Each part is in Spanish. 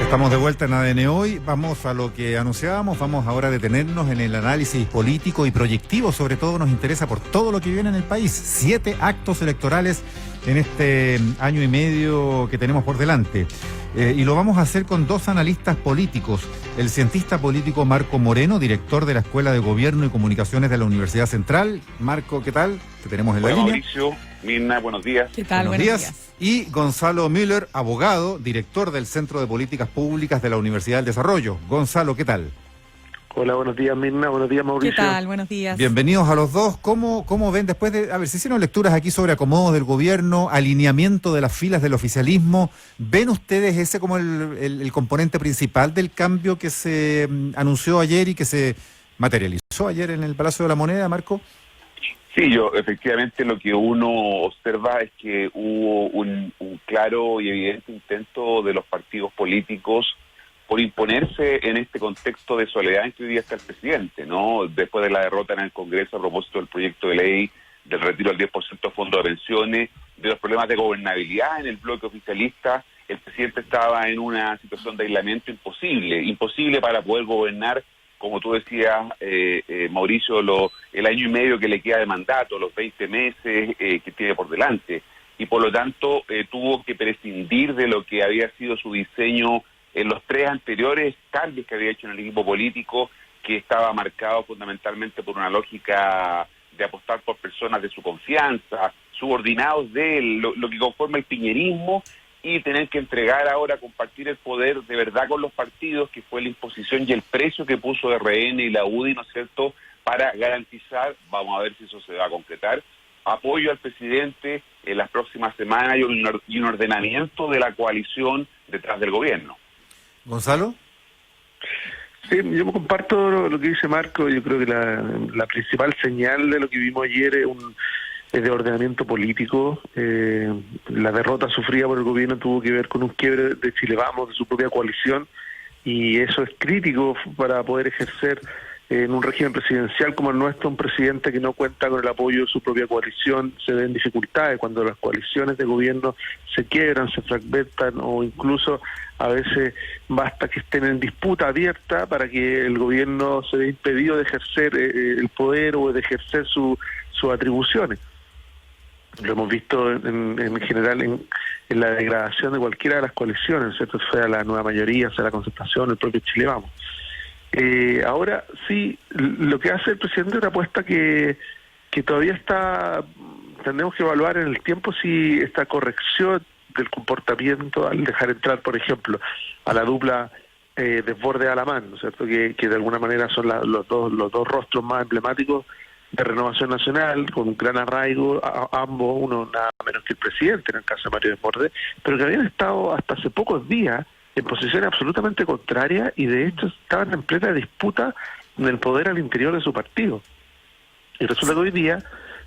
Estamos de vuelta en ADN Hoy, vamos a lo que anunciábamos, vamos ahora a detenernos en el análisis político y proyectivo, sobre todo nos interesa por todo lo que viene en el país, 7 actos electorales en este año y medio que tenemos por delante. Y lo vamos a hacer con 2 analistas políticos, el cientista político Marco Moreno, director de la Escuela de Gobierno y Comunicaciones de la Universidad Central. Marco, ¿qué tal? Te tenemos en la línea. Mauricio, Mirna, buenos días. ¿Qué tal? Buenos días. Y Gonzalo Müller, abogado, director del Centro de Políticas Públicas de la Universidad del Desarrollo. Gonzalo, ¿qué tal? Hola, buenos días, Mirna, buenos días, Mauricio. ¿Qué tal? Buenos días. Bienvenidos a los dos. ¿Cómo ven después de, se hicieron lecturas aquí sobre acomodos del gobierno, alineamiento de las filas del oficialismo? ¿Ven ustedes ese como el componente principal del cambio que se anunció ayer y que se materializó ayer en el Palacio de la Moneda, Marco? Sí, efectivamente lo que uno observa es que hubo un claro y evidente intento de los partidos políticos por imponerse en este contexto de soledad en que hoy día está el presidente, ¿no? Después de la derrota en el Congreso a propósito del proyecto de ley del retiro del 10% de fondos de pensiones, de los problemas de gobernabilidad en el bloque oficialista, el presidente estaba en una situación de aislamiento imposible para poder gobernar, como tú decías, Mauricio, el año y medio que le queda de mandato, los 20 meses que tiene por delante. Y por lo tanto tuvo que prescindir de lo que había sido su diseño en los 3 anteriores cambios que había hecho en el equipo político, que estaba marcado fundamentalmente por una lógica de apostar por personas de su confianza, subordinados de él, lo que conforma el piñerismo, y tener que entregar ahora, compartir el poder de verdad con los partidos, que fue la imposición y el precio que puso RN y la UDI, ¿no es cierto?, para garantizar, vamos a ver si eso se va a concretar, apoyo al presidente en las próximas semanas y un ordenamiento de la coalición detrás del gobierno. ¿Gonzalo? Sí, yo comparto lo que dice Marco. Yo creo que la principal señal de lo que vimos ayer es de ordenamiento político. La derrota sufrida por el gobierno tuvo que ver con un quiebre de Chile Vamos, de su propia coalición, y eso es crítico para poder ejercer en un régimen presidencial como el nuestro, un presidente que no cuenta con el apoyo de su propia coalición. Se ven dificultades cuando las coaliciones de gobierno se quiebran, se fragmentan, o incluso a veces basta que estén en disputa abierta para que el gobierno se vea impedido de ejercer el poder o de ejercer sus atribuciones. Lo hemos visto en general en la degradación de cualquiera de las coaliciones, ¿cierto? Sea la Nueva Mayoría, sea la Concertación, el propio Chile Vamos. Ahora sí, lo que hace el presidente es una apuesta que todavía tendremos que evaluar en el tiempo si esta corrección del comportamiento al dejar entrar, por ejemplo, a la dupla Desbordes-Alamán, ¿no es cierto?, que de alguna manera son los dos rostros más emblemáticos de Renovación Nacional, con un gran arraigo, ambos, uno nada menos que el presidente, en el caso de Mario Desbordes, pero que habían estado hasta hace pocos días en posiciones absolutamente contrarias y de hecho estaban en plena disputa del poder al interior de su partido. Y resulta que hoy día,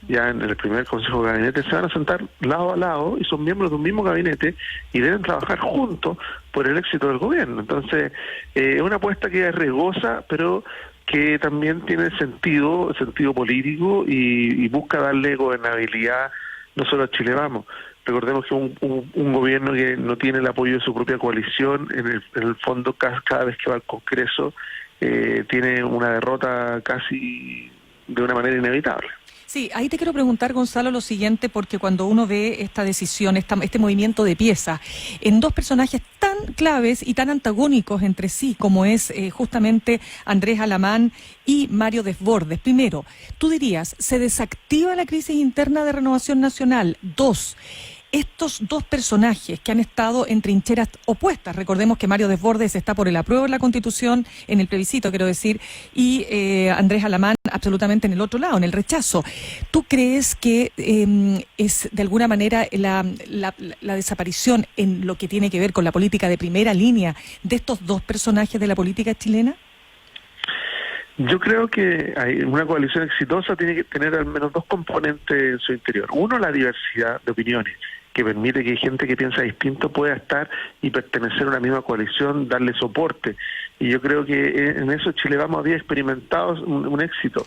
ya en el primer Consejo de Gabinete, se van a sentar lado a lado y son miembros de un mismo gabinete y deben trabajar juntos por el éxito del gobierno. Entonces, es una apuesta que es riesgosa, pero que también tiene sentido político y busca darle gobernabilidad no solo a Chile Vamos. Recordemos que un gobierno que no tiene el apoyo de su propia coalición, en el fondo cada vez que va al Congreso, tiene una derrota casi de una manera inevitable. Sí, ahí te quiero preguntar, Gonzalo, lo siguiente, porque cuando uno ve esta decisión, este movimiento de piezas, en 2 personajes tan claves y tan antagónicos entre sí, como es justamente Andrés Alamán y Mario Desbordes. Primero, tú dirías, ¿se desactiva la crisis interna de Renovación Nacional? 2, estos 2 personajes que han estado en trincheras opuestas, recordemos que Mario Desbordes está por el apruebo de la Constitución, en el plebiscito quiero decir, y Andrés Alamán absolutamente en el otro lado, en el rechazo. ¿Tú crees que es de alguna manera la desaparición en lo que tiene que ver con la política de primera línea de estos 2 personajes de la política chilena? Yo creo que una coalición exitosa tiene que tener al menos 2 componentes en su interior. Uno, la diversidad de opiniones, que permite que gente que piensa distinto pueda estar y pertenecer a una misma coalición, darle soporte. Y yo creo que en eso Chile Vamos había experimentado un éxito.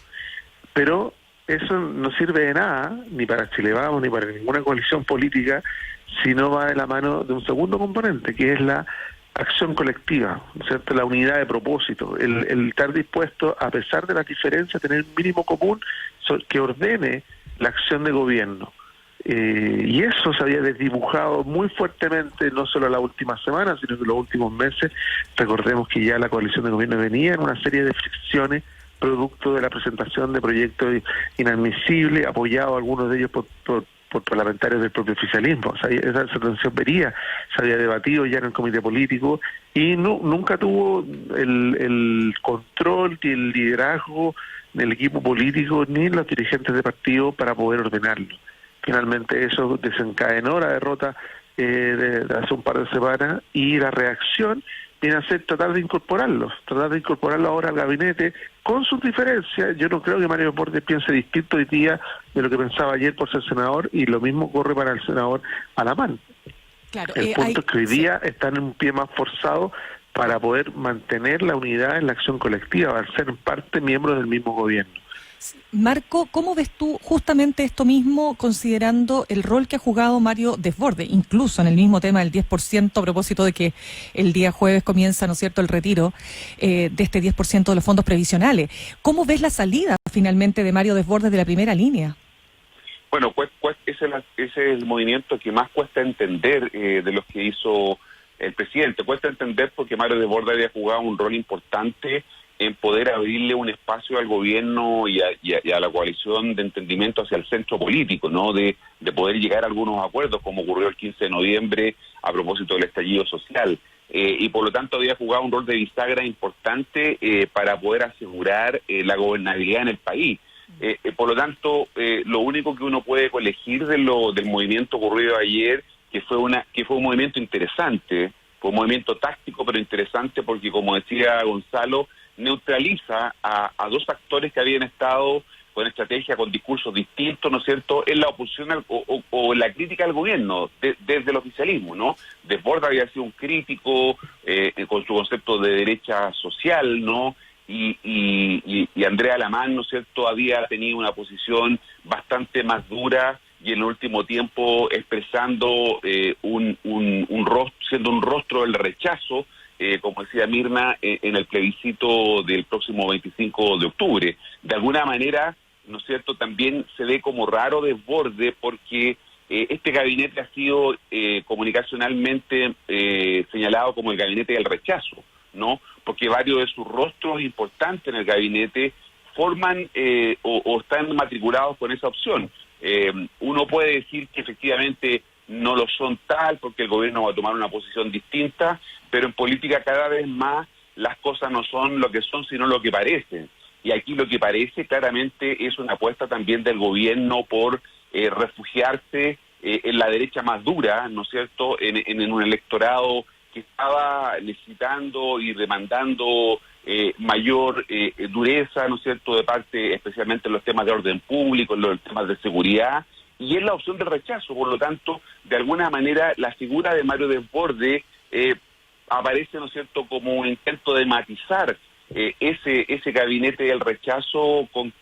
Pero eso no sirve de nada, ni para Chile Vamos, ni para ninguna coalición política, si no va de la mano de un segundo componente, que es la acción colectiva, ¿no es cierto? La unidad de propósito, el estar dispuesto, a pesar de las diferencias, a tener un mínimo común que ordene la acción de gobierno. Y eso se había desdibujado muy fuertemente, no solo la última semana, sino que los últimos meses. Recordemos que ya la coalición de gobierno venía en una serie de fricciones, producto de la presentación de proyectos inadmisibles, apoyados algunos de ellos por parlamentarios del propio oficialismo. O sea, esa tensión se había debatido ya en el comité político y nunca tuvo el control ni el liderazgo del equipo político ni los dirigentes de partido para poder ordenarlo. Finalmente eso desencadenó la derrota de hace un par de semanas, y la reacción viene a ser tratar de incorporarlo ahora al gabinete con sus diferencias. Yo no creo que Mario Desbordes piense distinto hoy día de lo que pensaba ayer por ser senador, y lo mismo corre para el senador Alamán. Claro, el punto es que hoy día están en un pie más forzado para poder mantener la unidad en la acción colectiva, al ser parte miembros del mismo gobierno. Marco, ¿cómo ves tú justamente esto mismo, considerando el rol que ha jugado Mario Desbordes, incluso en el mismo tema del 10%, a propósito de que el día jueves comienza, ¿no es cierto?, el retiro de este 10% de los fondos previsionales? ¿Cómo ves la salida finalmente de Mario Desbordes de la primera línea? Bueno, ese es el movimiento que más cuesta entender de los que hizo el presidente. Cuesta entender porque Mario Desbordes había jugado un rol importante en poder abrirle un espacio al gobierno y a la coalición de entendimiento hacia el centro político, ¿no? De poder llegar a algunos acuerdos, como ocurrió el 15 de noviembre a propósito del estallido social. Y por lo tanto había jugado un rol de bisagra importante para poder asegurar la gobernabilidad en el país. Por lo tanto, lo único que uno puede colegir del movimiento ocurrido ayer, que fue un movimiento interesante, fue un movimiento táctico pero interesante, porque, como decía Gonzalo, neutraliza a dos actores que habían estado con estrategia, con discursos distintos, ¿no es cierto?, en la oposición o en la crítica al gobierno, desde el oficialismo, ¿no? Desbordes había sido un crítico con su concepto de derecha social, ¿no? Y Andrea Alamán, ¿no es cierto?, había tenido una posición bastante más dura y en el último tiempo expresando siendo un rostro del rechazo, como decía Mirna, en el plebiscito del próximo 25 de octubre. De alguna manera, ¿no es cierto?, también se ve como raro Desbordes, porque este gabinete ha sido comunicacionalmente señalado como el gabinete del rechazo, ¿no? Porque varios de sus rostros importantes en el gabinete forman o están matriculados con esa opción. Uno puede decir que efectivamente no lo son tal, porque el gobierno va a tomar una posición distinta, pero en política cada vez más las cosas no son lo que son, sino lo que parecen. Y aquí lo que parece claramente es una apuesta también del gobierno por refugiarse en la derecha más dura, ¿no es cierto?, en un electorado que estaba necesitando y demandando mayor dureza, ¿no es cierto?, de parte, especialmente en los temas de orden público, en los temas de seguridad, y es la opción del rechazo. Por lo tanto, de alguna manera, la figura de Mario Desbordes aparece, ¿no es cierto?, como un intento de matizar ese gabinete del rechazo con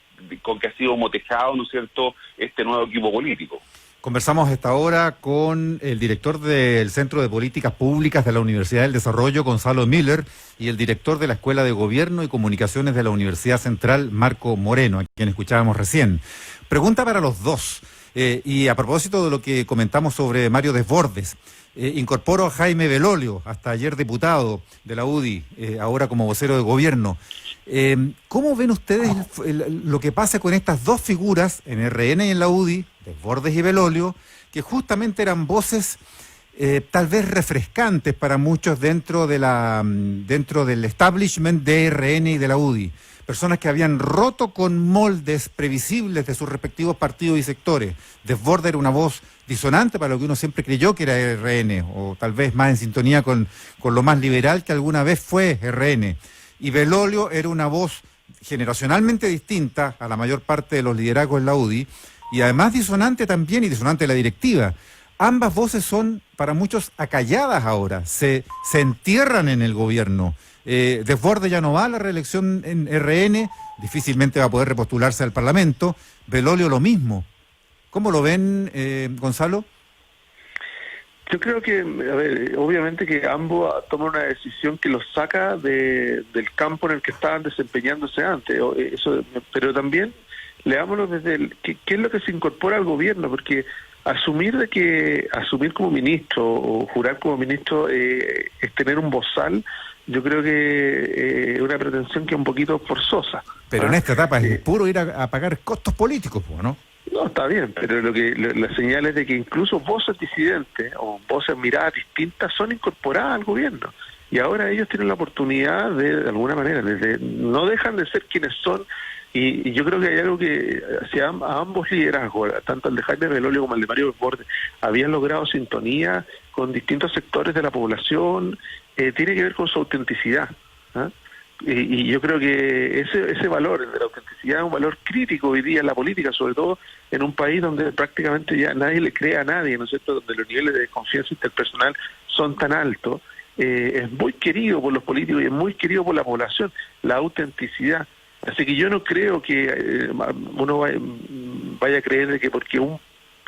que ha sido motejado, ¿no es cierto?, este nuevo equipo político. Conversamos a esta hora con el director del Centro de Políticas Públicas de la Universidad del Desarrollo, Gonzalo Miller, y el director de la Escuela de Gobierno y Comunicaciones de la Universidad Central, Marco Moreno, a quien escuchábamos recién. Pregunta para los dos. Y a propósito de lo que comentamos sobre Mario Desbordes, incorporo a Jaime Belolio, hasta ayer diputado de la UDI, ahora como vocero de gobierno. ¿Cómo ven ustedes lo que pasa con estas dos figuras en RN y en la UDI, Desbordes y Belolio, que justamente eran voces tal vez refrescantes para muchos dentro del establishment de RN y de la UDI? Personas que habían roto con moldes previsibles de sus respectivos partidos y sectores. Desbordes era una voz disonante para lo que uno siempre creyó que era RN, o tal vez más en sintonía con lo más liberal que alguna vez fue RN. Y Belolio era una voz generacionalmente distinta a la mayor parte de los liderazgos en la UDI, y además disonante también, y disonante de la directiva. Ambas voces son para muchos acalladas ahora, se entierran en el gobierno. Desbordes ya no va a la reelección en RN, difícilmente va a poder repostularse al Parlamento. Belolio lo mismo. ¿Cómo lo ven, Gonzalo? Yo creo que, a ver, obviamente que ambos toman una decisión que los saca del campo en el que estaban desempeñándose antes, pero también leámoslo desde qué es lo que se incorpora al gobierno, porque asumir como ministro o jurar como ministro es tener un bozal. Yo creo que es una pretensión que es un poquito forzosa. Pero en esta etapa es puro ir a pagar costos políticos, ¿no? No, está bien, pero la señal es de que incluso voces disidentes o voces miradas distintas son incorporadas al gobierno. Y ahora ellos tienen la oportunidad de alguna manera, no dejan de ser quienes son. Y yo creo que hay algo que hacia a ambos liderazgos, tanto el de Jaime Belolio como el de Mario Desbordes, habían logrado sintonía con distintos sectores de la población. Tiene que ver con su autenticidad, ¿eh? Y yo creo que ese valor, el de la autenticidad, es un valor crítico hoy día en la política, sobre todo en un país donde prácticamente ya nadie le cree a nadie, ¿no es cierto?, donde los niveles de confianza interpersonal son tan altos. Es muy querido por los políticos y es muy querido por la población, la autenticidad. Así que yo no creo que uno vaya a creer de que porque un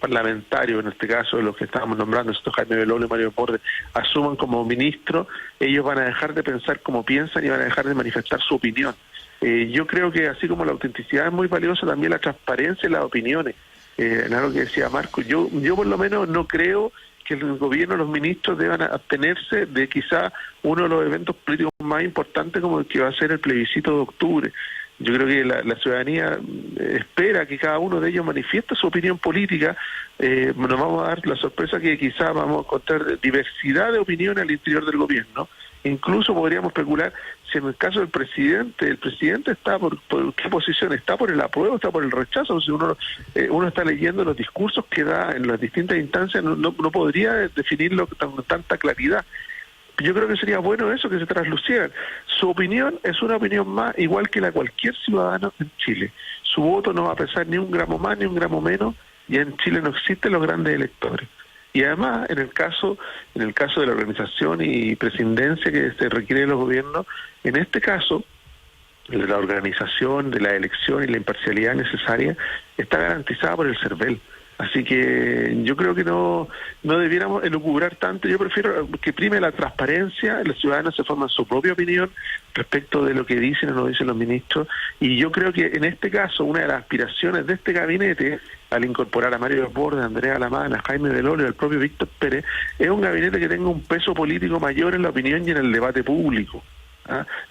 parlamentario, en este caso de los que estábamos nombrando, estos Jaime Belolio y Mario Desbordes, asuman como ministro, ellos van a dejar de pensar como piensan y van a dejar de manifestar su opinión. Yo creo que así como la autenticidad es muy valiosa, también la transparencia y las opiniones. En algo que decía Marco, yo por lo menos no creo que el gobierno, los ministros deban abstenerse de quizá uno de los eventos políticos más importantes como el que va a ser el plebiscito de octubre. Yo creo que la ciudadanía espera que cada uno de ellos manifieste su opinión política. Nos vamos a dar la sorpresa que quizá vamos a encontrar diversidad de opiniones al interior del gobierno. Incluso podríamos especular si en el caso del presidente, el presidente está por qué posición, está por el apruebo, está por el rechazo. Si uno está leyendo los discursos que da en las distintas instancias, no podría definirlo con tanta claridad. Yo creo que sería bueno eso, que se traslucieran. Su opinión es una opinión más, igual que la de cualquier ciudadano en Chile. Su voto no va a pesar ni un gramo más ni un gramo menos, y en Chile no existen los grandes electores. Y además, en el caso de la organización y presidencia que se requiere de los gobiernos, en este caso, la organización de la elección y la imparcialidad necesaria está garantizada por el CERVEL. Así que yo creo que no debiéramos elucubrar tanto. Yo prefiero que prime la transparencia, los ciudadanos se forman su propia opinión respecto de lo que dicen o no dicen los ministros, y yo creo que en este caso una de las aspiraciones de este gabinete, al incorporar a Mario Desbordes, a Andrea Alamán, a Jaime Belolio, al propio Víctor Pérez, es un gabinete que tenga un peso político mayor en la opinión y en el debate público.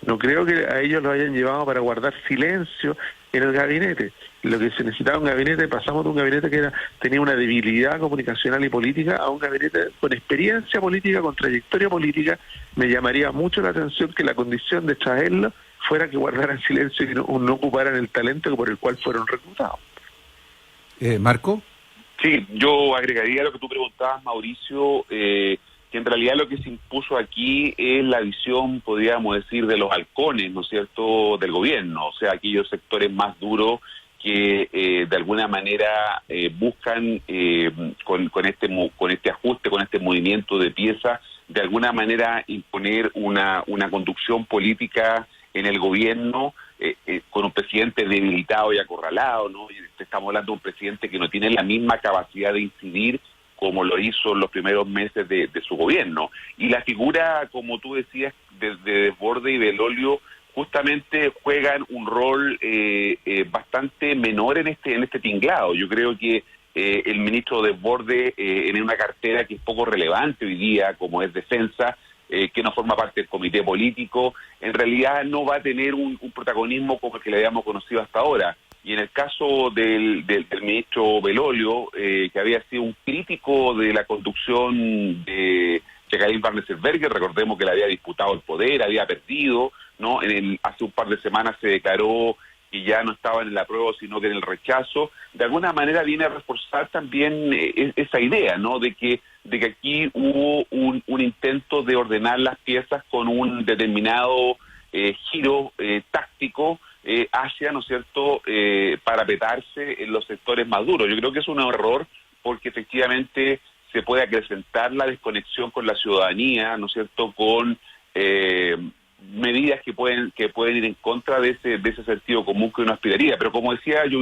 No creo que a ellos lo hayan llevado para guardar silencio en el gabinete. Lo que se necesitaba un gabinete, pasamos de un gabinete que tenía una debilidad comunicacional y política a un gabinete con experiencia política, con trayectoria política. Me llamaría mucho la atención que la condición de traerlo fuera que guardaran silencio y no ocuparan el talento por el cual fueron reclutados. ¿Marco? Sí, yo agregaría lo que tú preguntabas, Mauricio, que en realidad lo que se impuso aquí es la visión, podríamos decir, de los halcones, ¿no es cierto?, del gobierno, o sea, aquellos sectores más duros que de alguna manera buscan con este ajuste, con este movimiento de piezas, de alguna manera imponer una conducción política en el gobierno con un presidente debilitado y acorralado, ¿no? Y estamos hablando de un presidente que no tiene la misma capacidad de incidir como lo hizo en los primeros meses de su gobierno. Y la figura, como tú decías, de Desbordes y Belolio, justamente juegan un rol bastante menor en este tinglado. Yo creo que el ministro Desbordes, en una cartera que es poco relevante hoy día, como es defensa, que no forma parte del comité político, en realidad no va a tener un protagonismo como el que le habíamos conocido hasta ahora. Y en el caso del ministro Belolio, que había sido un crítico de la conducción de Jacqueline Van Rieselbergher, recordemos que le había disputado el poder, había perdido, ¿no? Hace un par de semanas se declaró que ya no estaba en el apruebo, sino que en el rechazo. De alguna manera viene a reforzar también esa idea, ¿no?, de que aquí hubo un intento de ordenar las piezas con un determinado giro táctico hacia, ¿no es cierto?, parapetarse en los sectores más duros. Yo creo que es un error porque efectivamente se puede acrecentar la desconexión con la ciudadanía, ¿no es cierto?, con medidas que pueden ir en contra de ese sentido común que uno aspiraría. Pero como decía, yo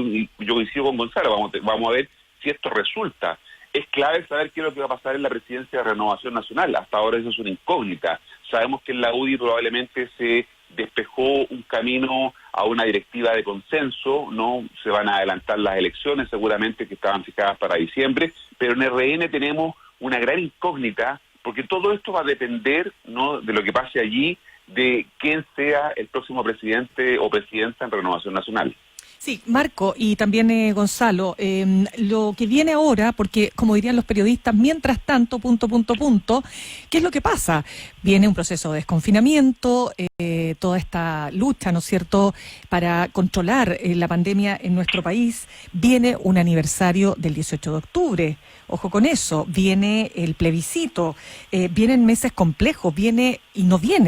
coincido con Gonzalo, vamos a ver si esto resulta. es clave saber qué es lo que va a pasar en la presidencia de Renovación Nacional. Hasta ahora eso es una incógnita. Sabemos que en la UDI probablemente se despejó un camino a una directiva de consenso, no se van a adelantar las elecciones seguramente que estaban fijadas para diciembre, pero en RN tenemos una gran incógnita porque todo esto va a depender, ¿no?, de lo que pase allí, de quién sea el próximo presidente o presidenta en Renovación Nacional. Sí, Marco y también Gonzalo, lo que viene ahora, porque como dirían los periodistas, mientras tanto, ¿qué es lo que pasa? Viene un proceso de desconfinamiento, toda esta lucha, ¿no es cierto?, para controlar la pandemia en nuestro país. Viene un aniversario del 18 de octubre, ojo con eso, viene el plebiscito, vienen meses complejos,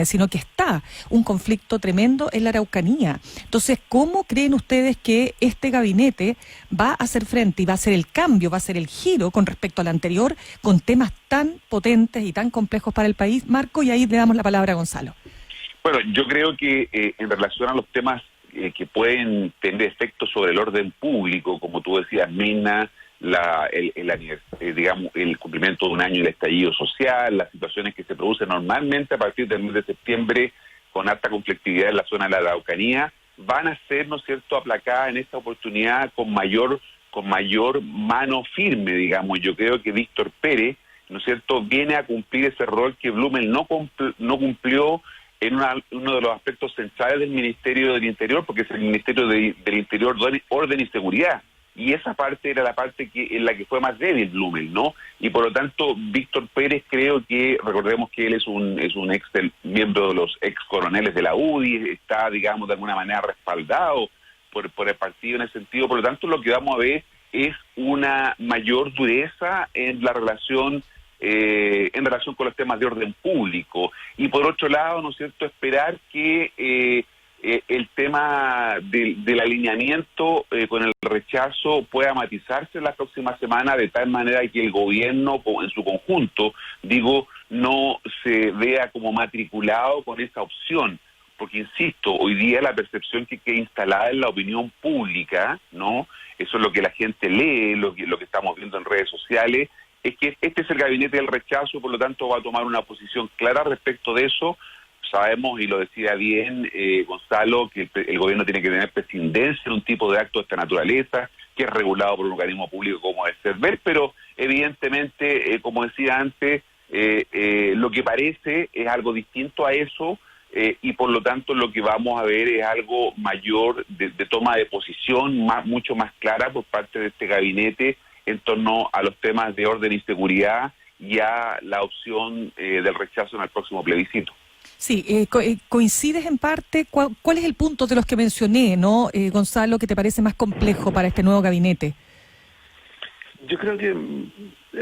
sino que está un conflicto tremendo en la Araucanía. Entonces, ¿cómo creen ustedes que este gabinete va a hacer frente y va a hacer el cambio, va a hacer el giro con respecto al anterior, con temas tan potentes y tan complejos para el país? Marco, y ahí le damos la palabra a Gonzalo. Bueno, yo creo que en relación a los temas que pueden tener efectos sobre el orden público, como tú decías, Mina, el cumplimiento de un año del estallido social, las situaciones que se producen normalmente a partir del mes de septiembre con alta conflictividad en la zona de la Araucanía, van a ser, ¿no es cierto?, aplacadas en esta oportunidad con mayor mano firme, digamos. Yo creo que Víctor Pérez, ¿no es cierto?, viene a cumplir ese rol que Blumel no cumplió en uno de los aspectos centrales del Ministerio del Interior, porque es el Ministerio del Interior, Orden y Seguridad. Y esa parte era la parte en la que fue más débil Blumel, ¿no? Y por lo tanto, Víctor Pérez, creo que, recordemos que él es un miembro de los ex coroneles de la UDI, está, digamos, de alguna manera respaldado por el partido en ese sentido. Por lo tanto, lo que vamos a ver es una mayor dureza en la relación con los temas de orden público. Y por otro lado, ¿no es cierto?, esperar que el tema del alineamiento con el rechazo pueda matizarse en la próxima semana, de tal manera que el gobierno en su conjunto, no se vea como matriculado con esa opción. Porque, insisto, hoy día la percepción que queda instalada en la opinión pública, ¿no?, eso es lo que la gente lee, lo que estamos viendo en redes sociales, es que este es el gabinete del rechazo, por lo tanto va a tomar una posición clara respecto de eso. Sabemos, y lo decía bien Gonzalo, que el gobierno tiene que tener prescindencia en un tipo de acto de esta naturaleza, que es regulado por un organismo público como es CERVEL, pero evidentemente, como decía antes, lo que parece es algo distinto a eso, y por lo tanto lo que vamos a ver es algo mayor de toma de posición, mucho más clara por parte de este gabinete en torno a los temas de orden y seguridad y a la opción del rechazo en el próximo plebiscito. Sí, coincides en parte. ¿Cuál es el punto de los que mencioné, no, Gonzalo, que te parece más complejo para este nuevo gabinete? Yo creo que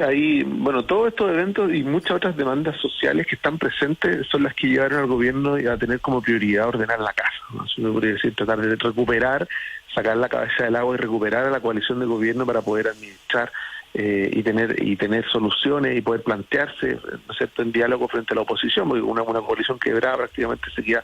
ahí, todos estos eventos y muchas otras demandas sociales que están presentes son las que llevaron al gobierno a tener como prioridad ordenar la casa, ¿no? Eso me podría decir, tratar de recuperar, sacar la cabeza del agua y recuperar a la coalición de gobierno para poder administrar y tener soluciones y poder plantearse, ¿no es cierto?, en diálogo frente a la oposición, porque una coalición quebrada prácticamente se queda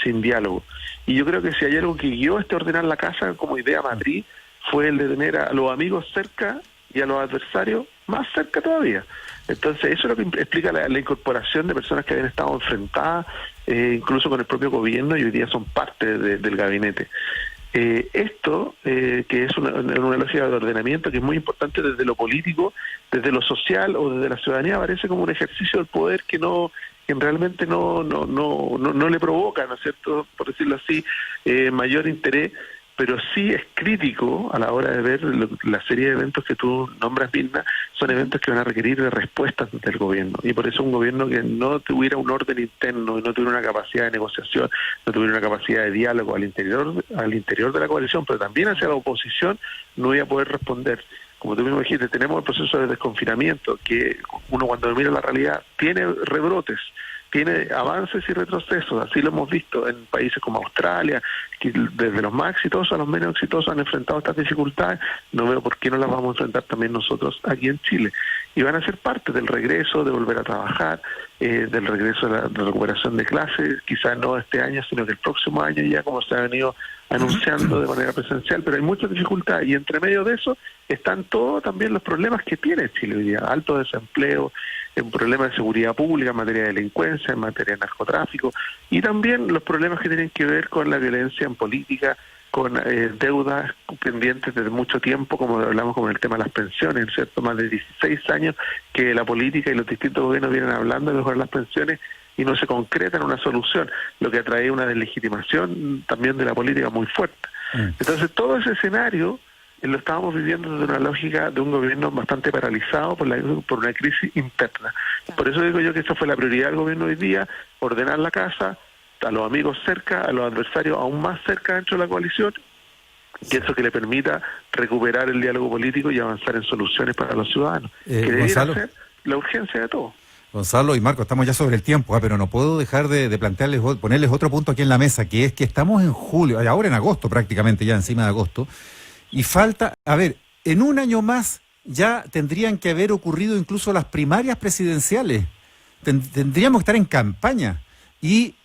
sin diálogo. Y yo creo que si hay algo que guió ordenar la casa como idea matriz, fue el de tener a los amigos cerca y a los adversarios más cerca todavía. Entonces eso es lo que explica la incorporación de personas que habían estado enfrentadas incluso con el propio gobierno y hoy día son parte del gabinete. Esto, que es una lógica de ordenamiento que es muy importante desde lo político, desde lo social o desde la ciudadanía, parece como un ejercicio del poder que realmente no le provoca, ¿no es cierto?, por decirlo así, mayor interés, pero sí es crítico a la hora de ver la serie de eventos que tú nombras, Vilna, son eventos que van a requerir de respuestas del gobierno, y por eso un gobierno que no tuviera un orden interno y no tuviera una capacidad de negociación, no tuviera una capacidad de diálogo al interior de la coalición, pero también hacia la oposición, no iba a poder responder. Como tú mismo dijiste, tenemos el proceso de desconfinamiento, que uno cuando mira la realidad tiene rebrotes, tiene avances y retrocesos, así lo hemos visto en países como Australia, que desde los más exitosos a los menos exitosos han enfrentado estas dificultades. No veo por qué no las vamos a enfrentar también nosotros aquí en Chile. y van a ser parte del regreso, de volver a trabajar, del regreso de la recuperación de clases, quizás no este año, sino que el próximo año ya, como se ha venido anunciando de manera presencial, pero hay muchas dificultades, y entre medio de eso están todos también los problemas que tiene Chile hoy día: alto desempleo, un problema de seguridad pública en materia de delincuencia, en materia de narcotráfico, y también los problemas que tienen que ver con la violencia en política, con deudas pendientes desde mucho tiempo, como hablamos con el tema de las pensiones, ¿cierto? Más de 16 años que la política y los distintos gobiernos vienen hablando de mejorar las pensiones y no se concreta en una solución, lo que atrae una deslegitimación también de la política muy fuerte. Entonces, todo ese escenario lo estábamos viviendo desde una lógica de un gobierno bastante paralizado por una crisis interna. Por eso digo yo que esa fue la prioridad del gobierno hoy día: ordenar la casa, a los amigos cerca, a los adversarios aún más cerca dentro de la coalición, y eso que le permita recuperar el diálogo político y avanzar en soluciones para los ciudadanos, que debiera ser la urgencia de todo. Gonzalo y Marco, estamos ya sobre el tiempo, pero no puedo dejar de plantearles, ponerles otro punto aquí en la mesa, que es que estamos en julio, ahora en agosto prácticamente, ya encima de agosto, y falta, en un año más ya tendrían que haber ocurrido incluso las primarias presidenciales, tendríamos que estar en campaña. Y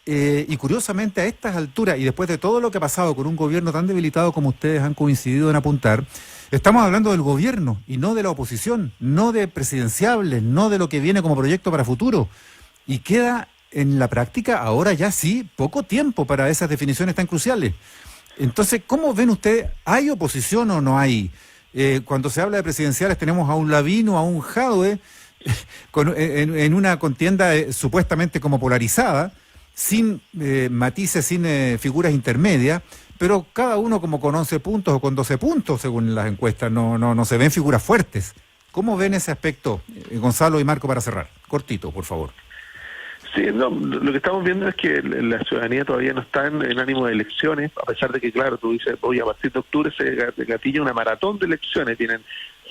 curiosamente a estas alturas, y después de todo lo que ha pasado con un gobierno tan debilitado como ustedes han coincidido en apuntar, estamos hablando del gobierno y no de la oposición, no de presidenciables, no de lo que viene como proyecto para futuro. Y queda en la práctica ahora ya sí poco tiempo para esas definiciones tan cruciales. Entonces, ¿cómo ven ustedes? ¿Hay oposición o no hay? Cuando se habla de presidenciales tenemos a un Lavín o a un Jadwe en una contienda supuestamente como polarizada, sin matices, sin figuras intermedias, pero cada uno como con 11 puntos o con 12 puntos según las encuestas, no se ven figuras fuertes. ¿Cómo ven ese aspecto, Gonzalo y Marco, para cerrar? Cortito, por favor. Sí, no, lo que estamos viendo es que la ciudadanía todavía no está en ánimo de elecciones, a pesar de que, claro, tú dices, hoy a partir de octubre se gatilla una maratón de elecciones,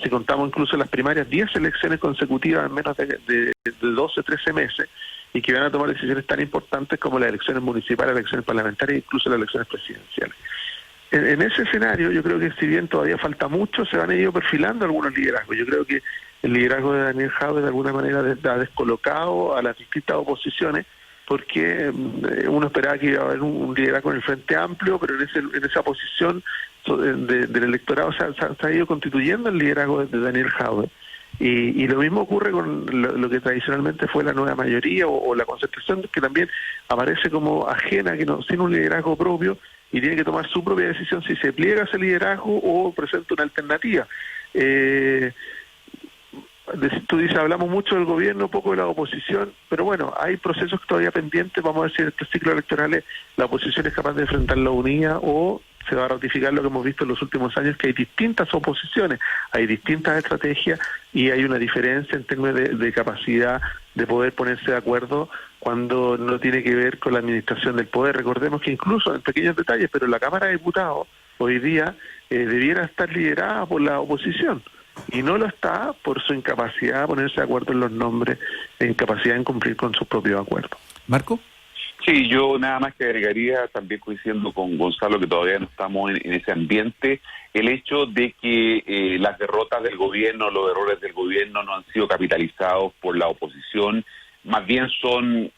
si contamos incluso las primarias, 10 elecciones consecutivas en menos de 12, 13 meses, y que van a tomar decisiones tan importantes como las elecciones municipales, las elecciones parlamentarias e incluso las elecciones presidenciales. En ese escenario, yo creo que si bien todavía falta mucho, se van a ir perfilando algunos liderazgos. Yo creo que el liderazgo de Daniel Jadwe de alguna manera ha descolocado a las distintas oposiciones, porque uno esperaba que iba a haber un liderazgo en el Frente Amplio, pero en esa posición del electorado se ha ido constituyendo el liderazgo de Daniel Jadwe. Y lo mismo ocurre con lo que tradicionalmente fue la nueva mayoría o la concertación, que también aparece como ajena, sin un liderazgo propio, y tiene que tomar su propia decisión si se pliega a ese liderazgo o presenta una alternativa. Tú dices, hablamos mucho del gobierno, poco de la oposición, pero bueno, hay procesos todavía pendientes. Vamos a ver si en este ciclo electoral la oposición es capaz de enfrentarla unida, o se va a ratificar lo que hemos visto en los últimos años, que hay distintas oposiciones, hay distintas estrategias y hay una diferencia en términos de capacidad de poder ponerse de acuerdo cuando no tiene que ver con la administración del poder. Recordemos que incluso en pequeños detalles, pero la Cámara de Diputados hoy día debiera estar liderada por la oposición, y no lo está por su incapacidad de ponerse de acuerdo en los nombres, e incapacidad en cumplir con sus propios acuerdos. ¿Marco? Sí, yo nada más que agregaría, también coincidiendo con Gonzalo, que todavía no estamos en ese ambiente, el hecho de que las derrotas del gobierno, los errores del gobierno no han sido capitalizados por la oposición, más bien son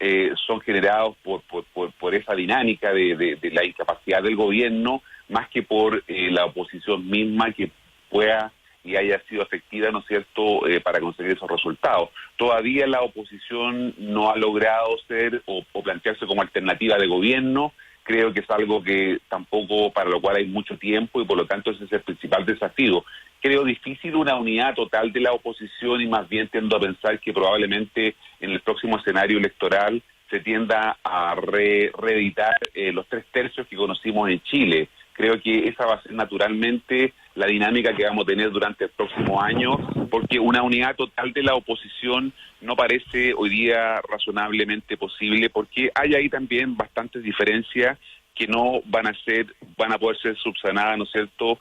generados por esa dinámica de la incapacidad del gobierno, más que por la oposición misma que pueda y haya sido efectiva, ¿no es cierto?, para conseguir esos resultados. Todavía la oposición no ha logrado ser o plantearse como alternativa de gobierno. Creo que es algo que tampoco, para lo cual hay mucho tiempo, y por lo tanto ese es el principal desafío. Creo difícil una unidad total de la oposición, y más bien tiendo a pensar que probablemente en el próximo escenario electoral se tienda a reeditar los 3/3 que conocimos en Chile. Creo que esa va a ser naturalmente la dinámica que vamos a tener durante el próximo año, porque una unidad total de la oposición no parece hoy día razonablemente posible, porque hay ahí también bastantes diferencias que no van a poder ser subsanadas, ¿no es cierto?,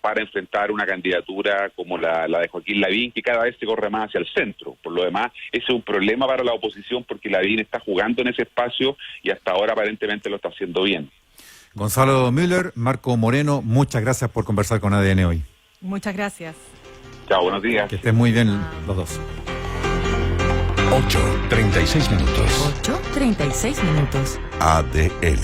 para enfrentar una candidatura como la de Joaquín Lavín, que cada vez se corre más hacia el centro. Por lo demás, ese es un problema para la oposición, porque Lavín está jugando en ese espacio y hasta ahora aparentemente lo está haciendo bien. Gonzalo Müller, Marco Moreno, muchas gracias por conversar con ADN hoy. Muchas gracias. Chao, buenos días. Que estén muy bien los dos. 8:36 minutos. 8:36 minutos. ADN.